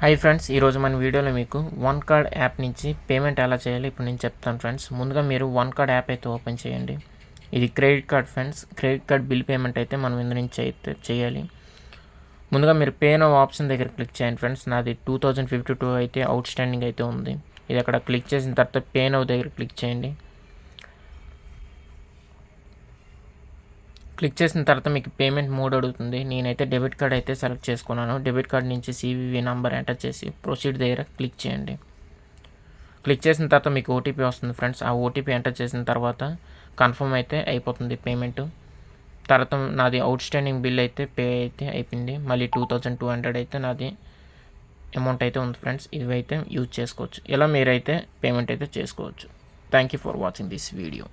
Hi friends, ఈరోజు మన వీడియోలో మీకు వన్ కార్డ్ యాప్ నుంచి పేమెంట్ ఎలా చేయాలి ఇప్పుడు నేను చెప్తాను ఫ్రెండ్స్. ముందుగా మీరు వన్ కార్డ్ యాప్ అయితే ఓపెన్ చేయండి. ఇది credit card friends. Credit card bill payment అయితే మనం ఇందు నుంచి అయితే చేయాలి. ముందుగా మీరు పే నౌ ఆప్షన్ దగ్గర క్లిక్ చేయండి ఫ్రెండ్స్. నాది 2052 అయితే అవుట్ స్టాండింగ్ అయితే ఉంది. ఇది అక్కడ క్లిక్ చేసిన తర్వాత పే నౌ దగ్గర క్లిక్ చేయండి. క్లిక్ చేసిన తర్వాత మీకు పేమెంట్ మోడ్ అడుగుతుంది. నేనైతే డెబిట్ కార్డ్ అయితే సెలెక్ట్ చేసుకున్నాను. డెబిట్ కార్డ్ నుంచి CVV నెంబర్ ఎంటర్ చేసి ప్రొసీడ్ దగ్గర క్లిక్ చేయండి. క్లిక్ చేసిన తర్వాత మీకు ఓటీపీ వస్తుంది ఫ్రెండ్స్. ఆ ఓటీపీ ఎంటర్ చేసిన తర్వాత కన్ఫర్మ్ అయితే అయిపోతుంది పేమెంట్. తర్వాత నాది అవుట్ స్టాండింగ్ బిల్ అయితే పే అయితే అయిపోయింది. మళ్ళీ 2200 అయితే నాది అమౌంట్ అయితే ఉంది ఫ్రెండ్స్. ఇవైతే యూజ్ చేసుకోవచ్చు. ఇలా మీరైతే పేమెంట్ అయితే చేసుకోవచ్చు. Thank you for watching this video.